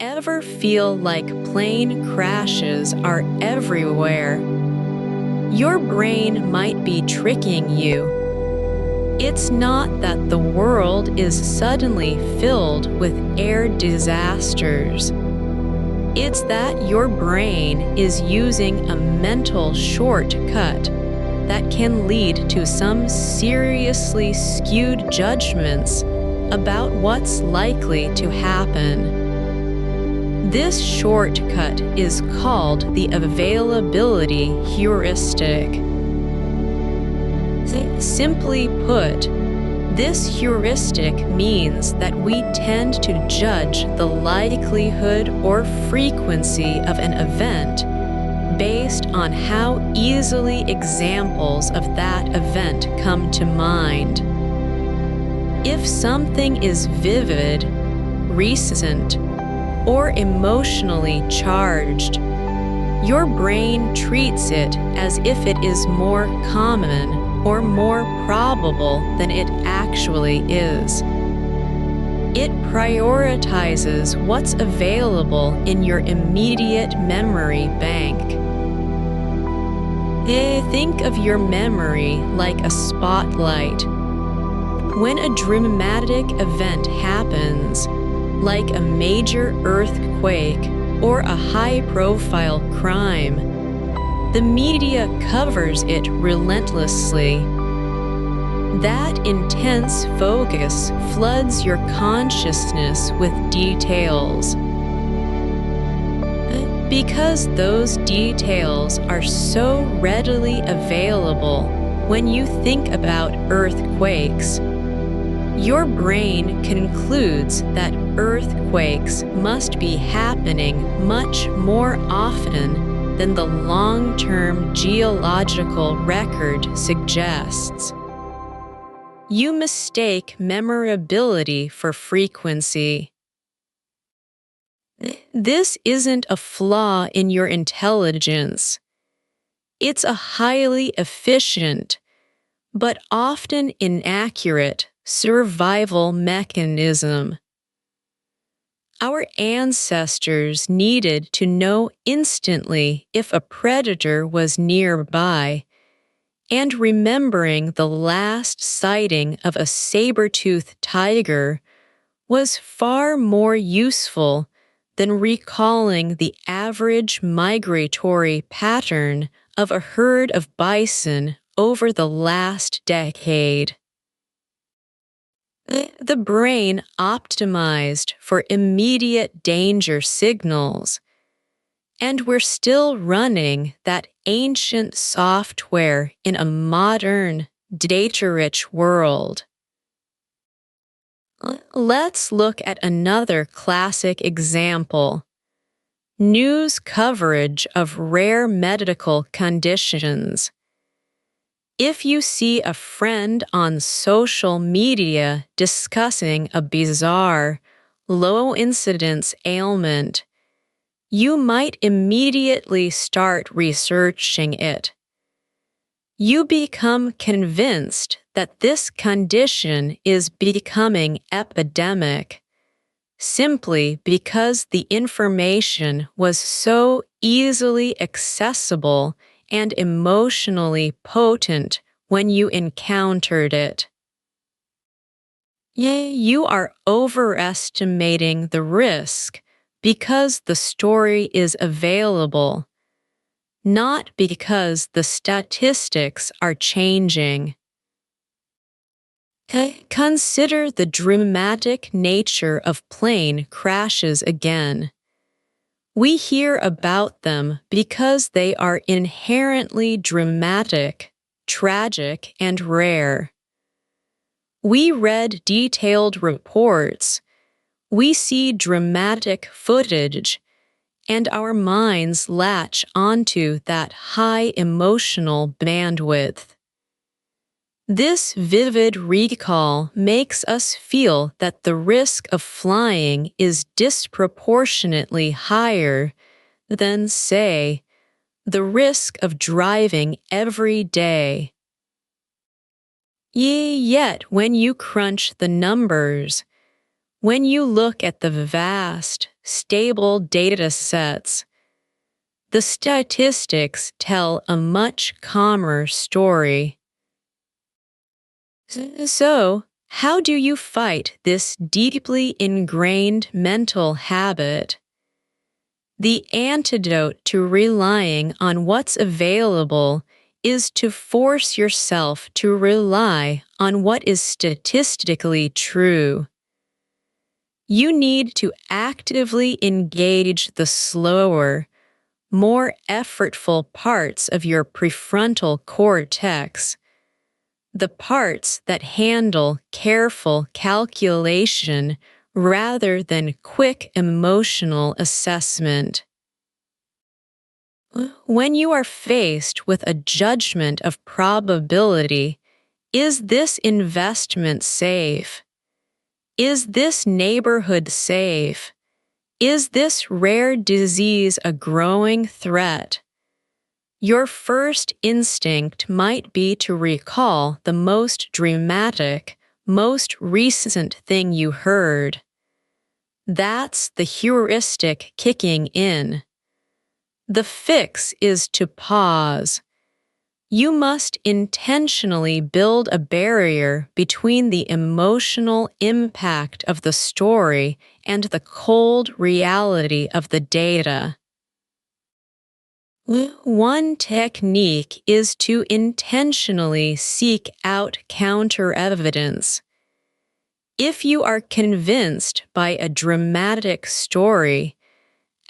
Ever feel like plane crashes are everywhere? Your brain might be tricking you. It's not that the world is suddenly filled with air disasters. It's that your brain is using a mental shortcut that can lead to some seriously skewed judgments about what's likely to happen. This shortcut is called the availability heuristic. Simply put, this heuristic means that we tend to judge the likelihood or frequency of an event based on how easily examples of that event come to mind. If something is vivid, recent, or emotionally charged, your brain treats it as if it is more common or more probable than it actually is. It prioritizes what's available in your immediate memory bank. Think of your memory like a spotlight. When a dramatic event happens, like a major earthquake or a high-profile crime, the media covers it relentlessly. That intense focus floods your consciousness with details. Because those details are so readily available when you think about earthquakes, your brain concludes that earthquakes must be happening much more often than the long-term geological record suggests. You mistake memorability for frequency. This isn't a flaw in your intelligence. It's a highly efficient, but often inaccurate, survival mechanism. Our ancestors needed to know instantly if a predator was nearby, and remembering the last sighting of a saber-toothed tiger was far more useful than recalling the average migratory pattern of a herd of bison over the last decade. The brain optimized for immediate danger signals, and we're still running that ancient software in a modern, data-rich world. Let's look at another classic example: news coverage of rare medical conditions. If you see a friend on social media discussing a bizarre, low-incidence ailment, you might immediately start researching it. You become convinced that this condition is becoming epidemic, simply because the information was so easily accessible and emotionally potent when you encountered it. You are overestimating the risk because the story is available, not because the statistics are changing. Consider the dramatic nature of plane crashes again. We hear about them because they are inherently dramatic, tragic, and rare. We read detailed reports, we see dramatic footage, and our minds latch onto that high emotional bandwidth. This vivid recall makes us feel that the risk of flying is disproportionately higher than, say, the risk of driving every day. Yet when you crunch the numbers, when you look at the vast, stable data sets. The statistics tell a much calmer story. So, how do you fight this deeply ingrained mental habit? The antidote to relying on what's available is to force yourself to rely on what is statistically true. You need to actively engage the slower, more effortful parts of your prefrontal cortex, the parts that handle careful calculation rather than quick emotional assessment. When you are faced with a judgment of probability, is this investment safe? Is this neighborhood safe? Is this rare disease a growing threat? Your first instinct might be to recall the most dramatic, most recent thing you heard. That's the heuristic kicking in. The fix is to pause. You must intentionally build a barrier between the emotional impact of the story and the cold reality of the data. One technique is to intentionally seek out counter-evidence. If you are convinced by a dramatic story,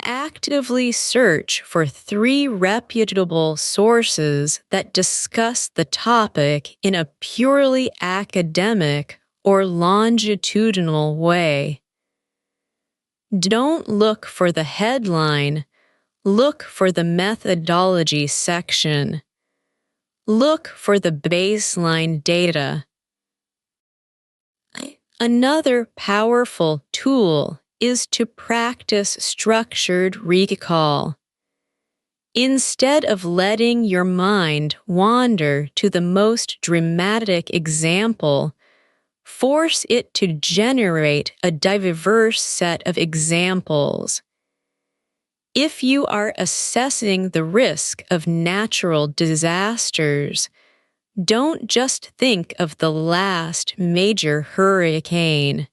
actively search for 3 reputable sources that discuss the topic in a purely academic or longitudinal way. Don't look for the headline. Look for the methodology section. Look for the baseline data. Another powerful tool is to practice structured recall. Instead of letting your mind wander to the most dramatic example, force it to generate a diverse set of examples. If you are assessing the risk of natural disasters, don't just think of the last major hurricane.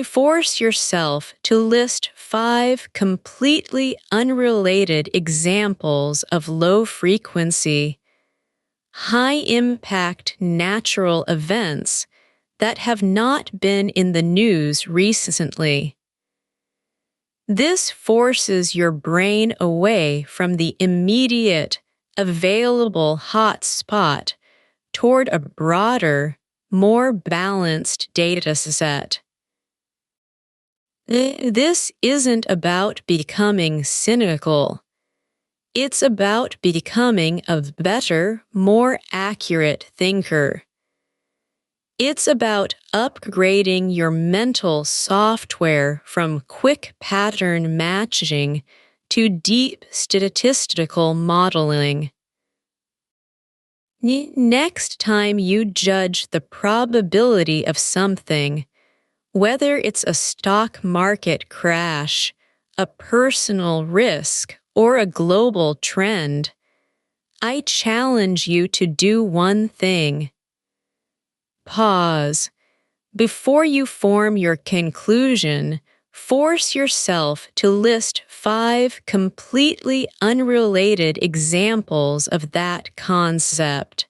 Force yourself to list 5 completely unrelated examples of low-frequency, high-impact natural events that have not been in the news recently. This forces your brain away from the immediate, available hot spot toward a broader, more balanced data set. This isn't about becoming cynical. It's about becoming a better, more accurate thinker. It's about upgrading your mental software from quick pattern matching to deep statistical modeling. Next time you judge the probability of something, whether it's a stock market crash, a personal risk, or a global trend, I challenge you to do one thing. Pause. Before you form your conclusion, force yourself to list 5 completely unrelated examples of that concept.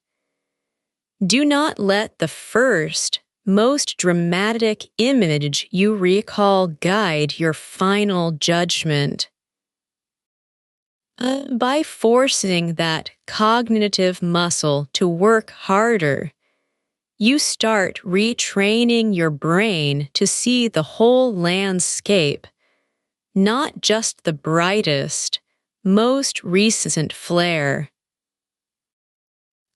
Do not let the first, most dramatic image you recall guide your final judgment. By forcing that cognitive muscle to work harder, you start retraining your brain to see the whole landscape, not just the brightest, most recent flare.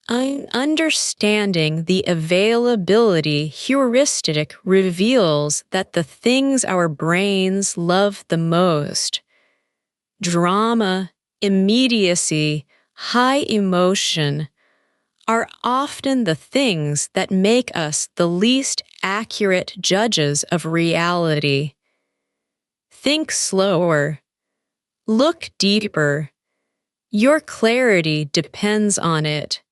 Understanding the availability heuristic reveals that the things our brains love the most, drama, immediacy, high emotion, are often the things that make us the least accurate judges of reality. Think slower. Look deeper. Your clarity depends on it.